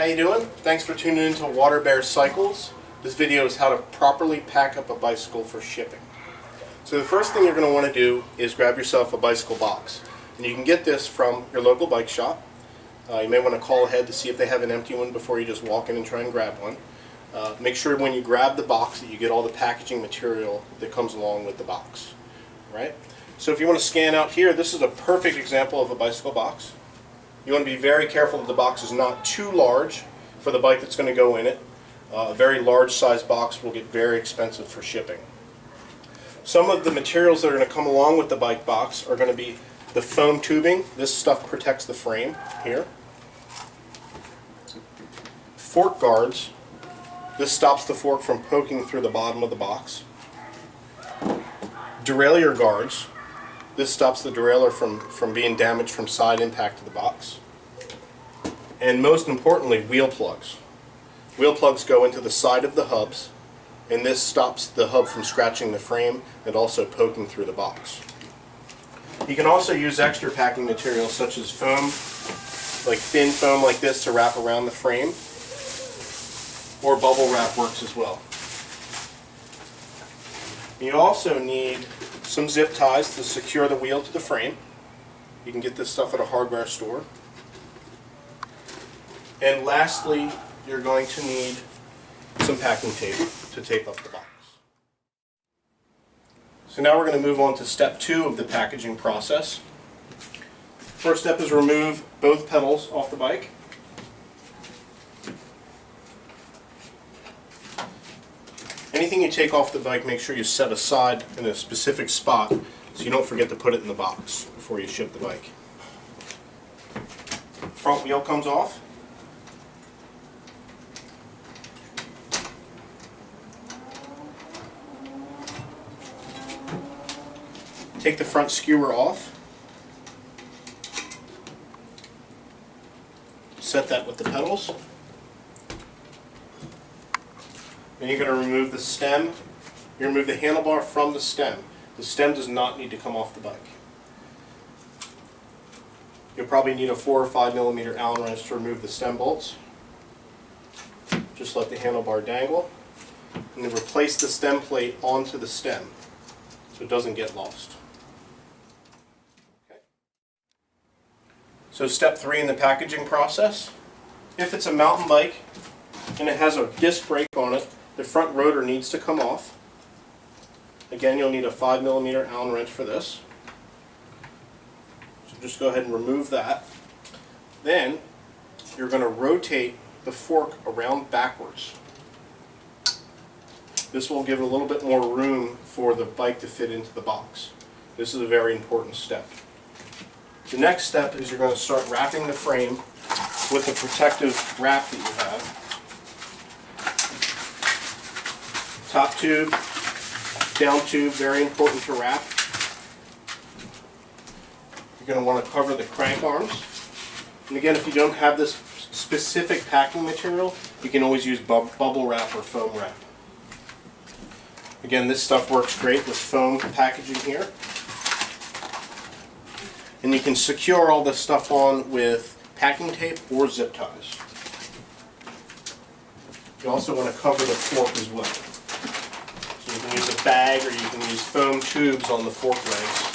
How you doing? Thanks for tuning in to WaterBear Cycles. This video is how to properly pack up a bicycle for shipping. So the first thing you're going to want to do is grab yourself a bicycle box. And you can get this from your local bike shop. You may want to call ahead to see if they have an empty one before you just walk in and try and grab one. Make sure when you grab the box that you get all the packaging material that comes along with the box. Right? So if you want to scan out here, this is a perfect example of a bicycle box. You want to be very careful that the box is not too large for the bike that's going to go in it. A very large size box will get very expensive for shipping. Some of the materials that are going to come along with the bike box are going to be the foam tubing. This stuff protects the frame here. Fork guards. This stops the fork from poking through the bottom of the box. Derailleur guards. This stops the derailleur from being damaged from side impact to the box. And most importantly, wheel plugs. Wheel plugs go into the side of the hubs, and this stops the hub from scratching the frame and also poking through the box. You can also use extra packing materials such as foam, like thin foam like this to wrap around the frame, or bubble wrap works as well. You also need some zip ties to secure the wheel to the frame. You can get this stuff at a hardware store. And lastly, you're going to need some packing tape to tape up the box. So now we're going to move on to step 2 of the packaging process. First step is remove both pedals off the bike. Anything you take off the bike, make sure you set aside in a specific spot so you don't forget to put it in the box before you ship the bike. Front wheel comes off. Take the front skewer off. Set that with the pedals. Then you're going to remove the stem. You remove the handlebar from the stem. The stem does not need to come off the bike. You'll probably need a 4 or 5 millimeter Allen wrench to remove the stem bolts. Just let the handlebar dangle. And then replace the stem plate onto the stem so it doesn't get lost. Okay. So step 3 in the packaging process. If it's a mountain bike and it has a disc brake on it, the front rotor needs to come off. Again, you'll need a 5 millimeter Allen wrench for this. So just go ahead and remove that. Then you're going to rotate the fork around backwards. This will give a little bit more room for the bike to fit into the box. This is a very important step. The next step is you're going to start wrapping the frame with the protective wrap that you have. Top tube, down tube, very important to wrap. You're going to want to cover the crank arms. And again, if you don't have this specific packing material, you can always use bubble wrap or foam wrap. Again, this stuff works great with foam packaging here. And you can secure all this stuff on with packing tape or zip ties. You also want to cover the fork as well. So you can use a bag or you can use foam tubes on the fork legs